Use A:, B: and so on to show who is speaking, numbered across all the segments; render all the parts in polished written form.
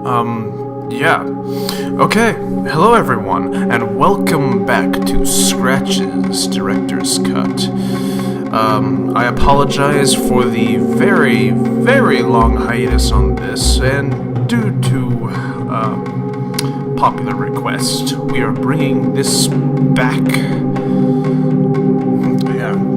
A: Yeah. Okay, hello everyone, and welcome back to Scratch's Director's Cut. I apologize for the very, very long hiatus on this, and due to, popular request, we are bringing this back.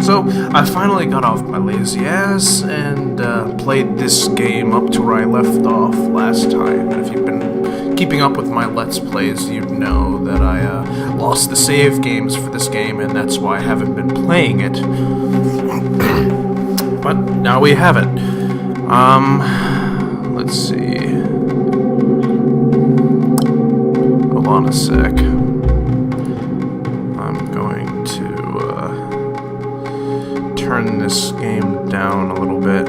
A: So, I finally got off my lazy ass and played this game up to where I left off last time. And if you've been keeping up with my Let's Plays, you'd know that I lost the save games for this game, and that's why I haven't been playing it. But now we have it. Let's see. Hold on a sec. I'm going to turn this game down a little bit.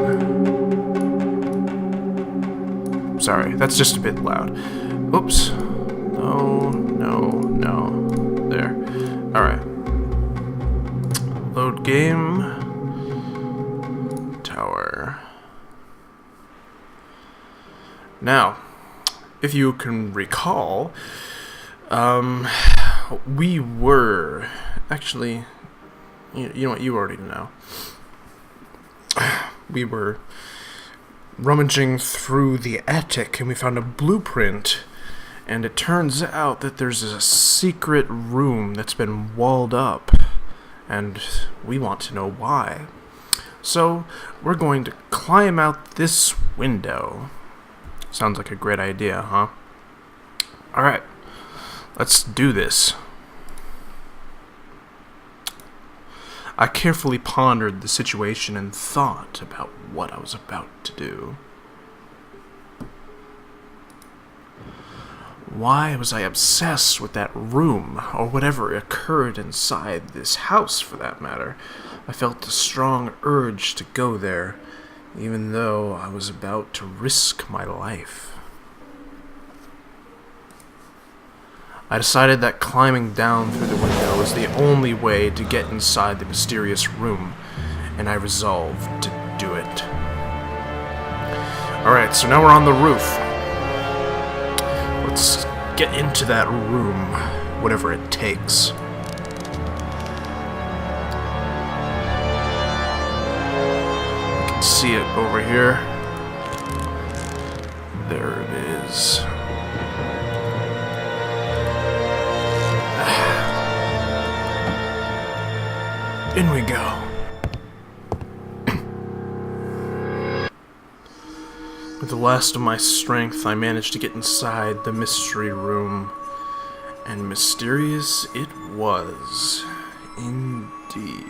A: Sorry, that's just a bit loud. Oops. No. There. Alright. Load game. Tower. Now, if you can recall, we were... Actually... You know what, you already know. We were rummaging through the attic and we found a blueprint, and it turns out that there's a secret room that's been walled up, and we want to know why. So, we're going to climb out this window. Sounds like a great idea, huh? Alright, let's do this. I carefully pondered the situation and thought about what I was about to do. Why was I obsessed with that room, or whatever occurred inside this house, for that matter? I felt a strong urge to go there, even though I was about to risk my life. I decided that climbing down through the window was the only way to get inside the mysterious room, and I resolved to do it. Alright, so now we're on the roof. Let's get into that room, whatever it takes. You can see it over here. There it is. In we go. With the last of my strength, I managed to get inside the mystery room, and mysterious it was, indeed.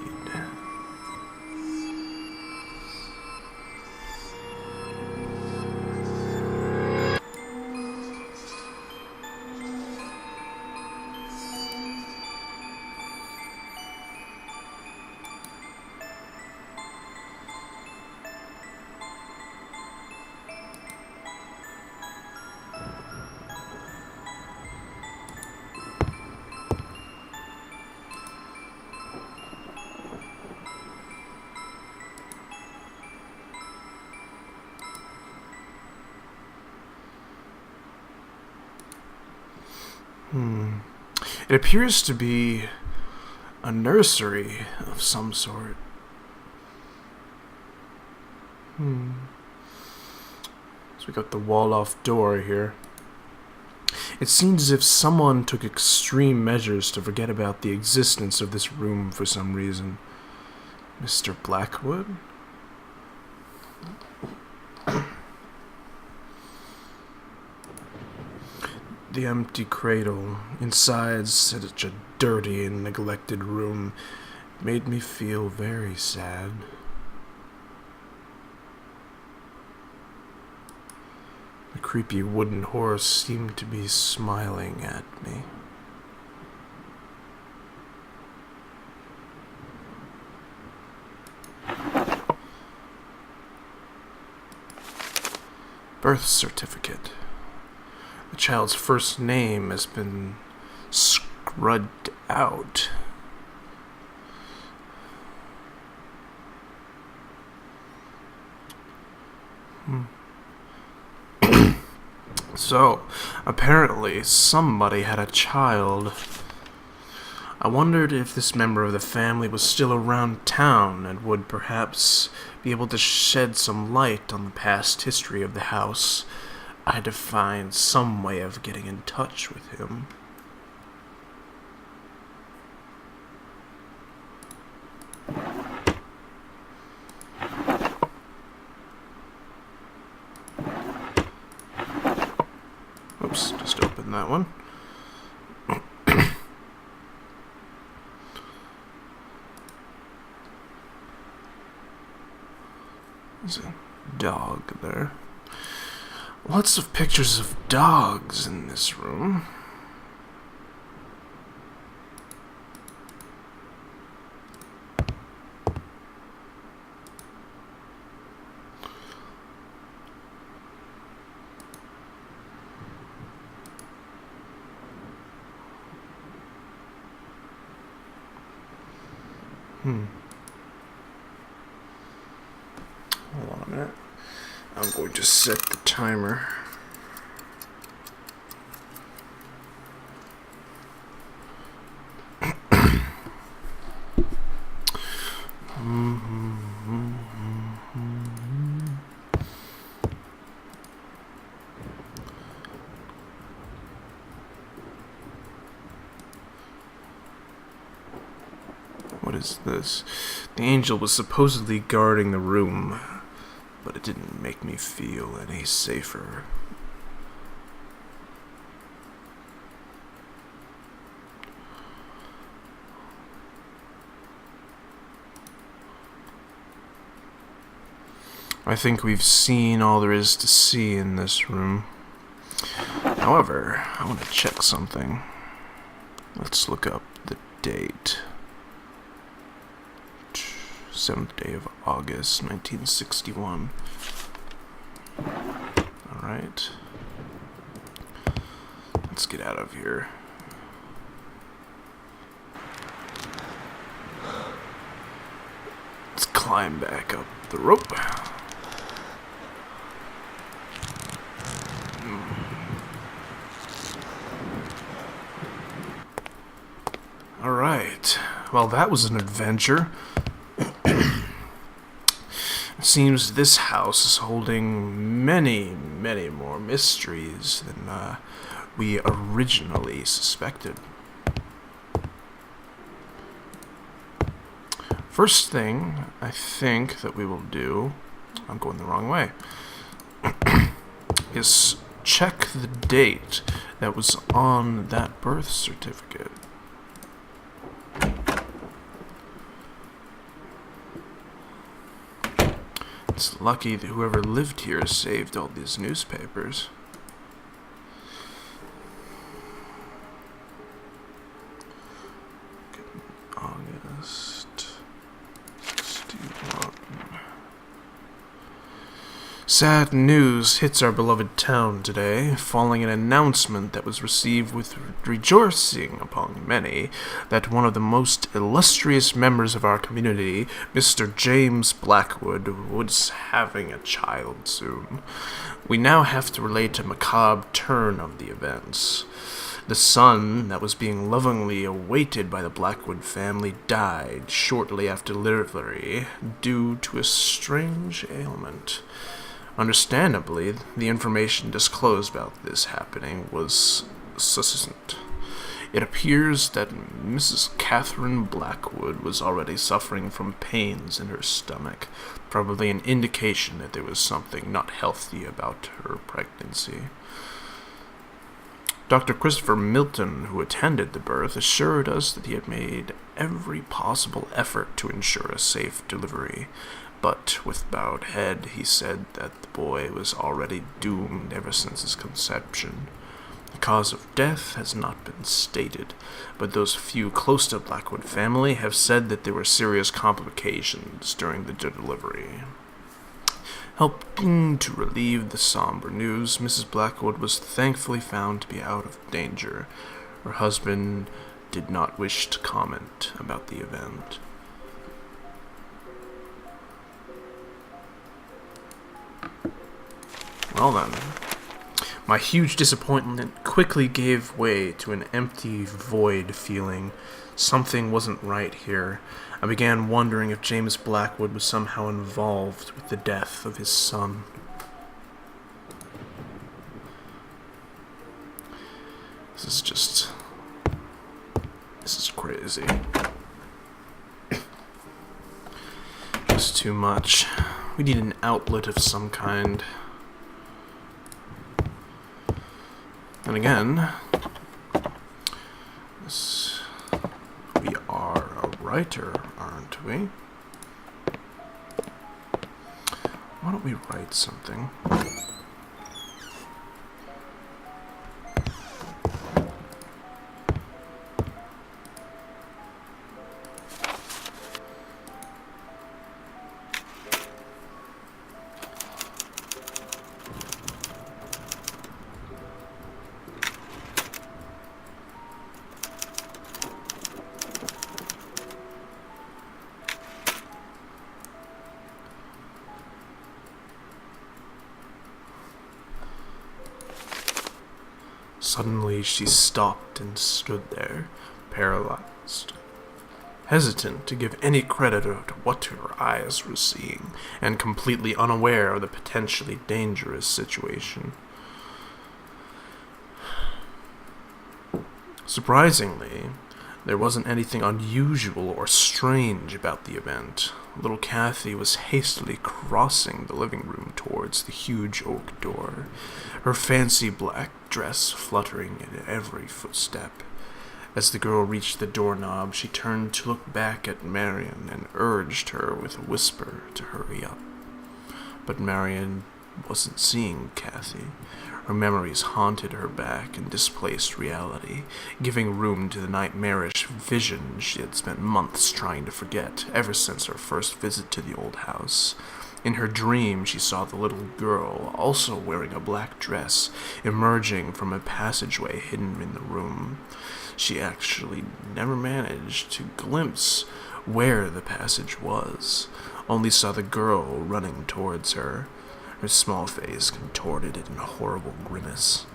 A: It appears to be a nursery of some sort. So we got the wall-off door here. It seems as if someone took extreme measures to forget about the existence of this room for some reason. Mr. Blackwood? The empty cradle inside such a dirty and neglected room made me feel very sad. The creepy wooden horse seemed to be smiling at me. Birth certificate. The child's first name has been scrubbed out. So, apparently, somebody had a child. I wondered if this member of the family was still around town and would perhaps be able to shed some light on the past history of the house. I had to find some way of getting in touch with him. Oops, just opened that one. There's a dog there. Lots of pictures of dogs in this room. Hold on a minute. I'm going to set the timer. What is this? The angel was supposedly guarding the room, but it didn't make me feel any safer. I think we've seen all there is to see in this room. However, I want to check something. Let's look up the date. 7th day of August, 1961. Alright. Let's get out of here. Let's climb back up the rope. Alright. Well, that was an adventure. It seems this house is holding many, many more mysteries than we originally suspected. First thing I think that we will do, I'm going the wrong way, is check the date that was on that birth certificate. It's lucky that whoever lived here saved all these newspapers. August 61. Sad news hits our beloved town today, following an announcement that was received with rejoicing upon many that one of the most illustrious members of our community, Mr. James Blackwood, was having a child soon. We now have to relate a macabre turn of the events. The son that was being lovingly awaited by the Blackwood family died shortly after delivery due to a strange ailment. Understandably, the information disclosed about this happening was succinct. It appears that Mrs. Catherine Blackwood was already suffering from pains in her stomach, probably an indication that there was something not healthy about her pregnancy. Dr. Christopher Milton, who attended the birth, assured us that he had made every possible effort to ensure a safe delivery. But with bowed head, he said that the boy was already doomed ever since his conception. The cause of death has not been stated, but those few close to the Blackwood family have said that there were serious complications during the delivery. Helping to relieve the somber news, Mrs. Blackwood was thankfully found to be out of danger. Her husband did not wish to comment about the event. Well then, My huge disappointment quickly gave way to an empty, void feeling. Something wasn't right here. I began wondering if James Blackwood was somehow involved with the death of his son. This is crazy. It's too much. We need an outlet of some kind. And again, we are a writer, aren't we? Why don't we write something? Suddenly she stopped and stood there, paralyzed, hesitant to give any credit to what her eyes were seeing, and completely unaware of the potentially dangerous situation. Surprisingly, there wasn't anything unusual or strange about the event. Little Kathy was hastily crossing the living room towards the huge oak door, her fancy black dress fluttering at every footstep. As the girl reached the doorknob, she turned to look back at Marion and urged her with a whisper to hurry up. But Marion wasn't seeing Kathy. Her memories haunted her back and displaced reality, giving room to the nightmarish vision she had spent months trying to forget, ever since her first visit to the old house. In her dream, she saw the little girl, also wearing a black dress, emerging from a passageway hidden in the room. She actually never managed to glimpse where the passage was, only saw the girl running towards her, her small face contorted in a horrible grimace.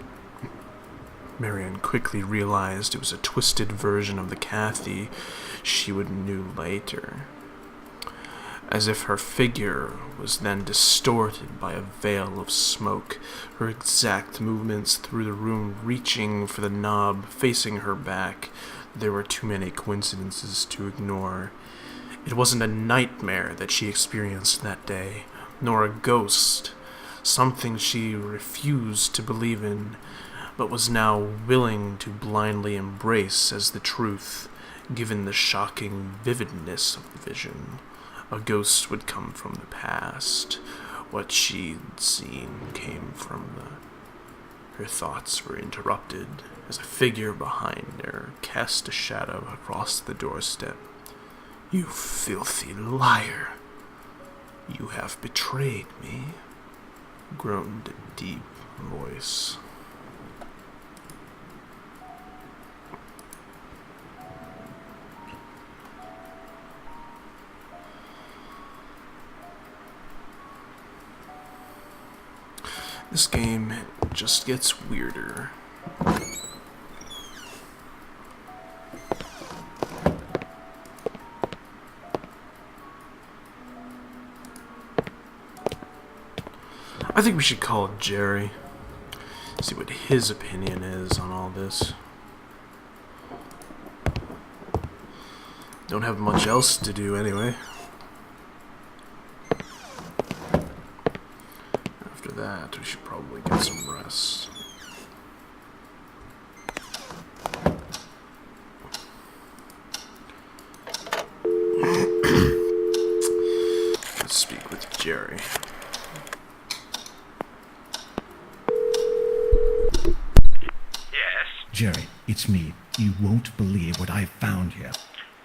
A: Marion quickly realized it was a twisted version of the Kathy she would know later, as if her figure was then distorted by a veil of smoke, her exact movements through the room reaching for the knob, facing her back. There were too many coincidences to ignore. It wasn't a nightmare that she experienced that day, nor a ghost, something she refused to believe in, but was now willing to blindly embrace as the truth, given the shocking vividness of the vision. A ghost would come from the past. What she'd seen came from her thoughts were interrupted as a figure behind her cast a shadow across the doorstep. "You filthy liar! You have betrayed me," groaned a deep voice. This game just gets weirder. I think we should call Jerry. See what his opinion is on all this. Don't have much else to do anyway. After that, we should probably get some rest. Let's speak with Jerry.
B: Jerry, it's me. You won't believe what I've found here.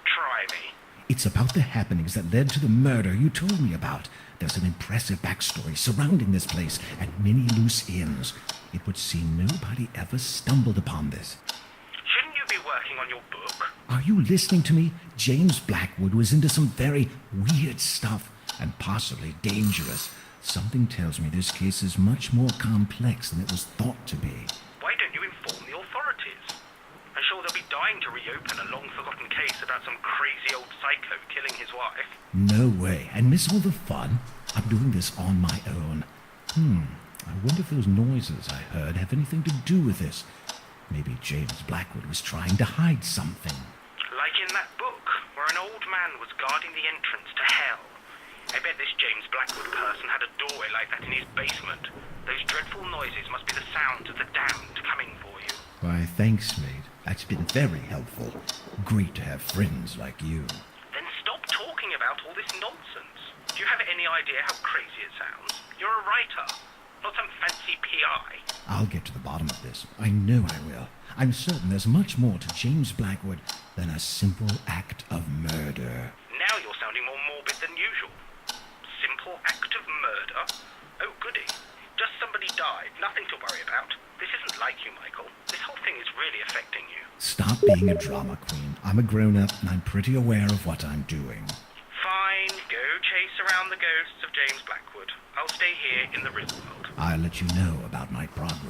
C: Try me.
B: It's about the happenings that led to the murder you told me about. There's an impressive backstory surrounding this place and many loose ends. It would seem nobody ever stumbled upon this.
C: Shouldn't you be working on your book?
B: Are you listening to me? James Blackwood was into some very weird stuff, and possibly dangerous. Something tells me this case is much more complex than it was thought to be.
C: Why don't you inform the authorities? I'm sure they'll be dying to reopen a long-forgotten case about some crazy old psycho killing his wife.
B: No way. And miss all the fun? I'm doing this on my own. I wonder if those noises I heard have anything to do with this. Maybe James Blackwood was trying to hide something.
C: Like in that book, where an old man was guarding the entrance to hell. I bet this James Blackwood person had a doorway like that in his basement. Those dreadful noises must be the sounds of the damned coming for you.
B: Why, thanks, mate. That's been very helpful. Great to have friends like you.
C: Then stop talking about all this nonsense. Do you have any idea how crazy it sounds? You're a writer, not some fancy PI.
B: I'll get to the bottom of this. I know I will. I'm certain there's much more to James Blackwood than a simple act of murder.
C: Now you're sounding more morbid than usual. Simple act of murder? Oh, goody. Just somebody died. Nothing to worry about. This isn't like you, Michael. This whole thing is really affecting you.
B: Stop being a drama queen. I'm a grown-up and I'm pretty aware of what I'm doing.
C: Fine. Go chase around the ghosts of James Blackwood. I'll stay here in the real world.
B: I'll let you know about my progress.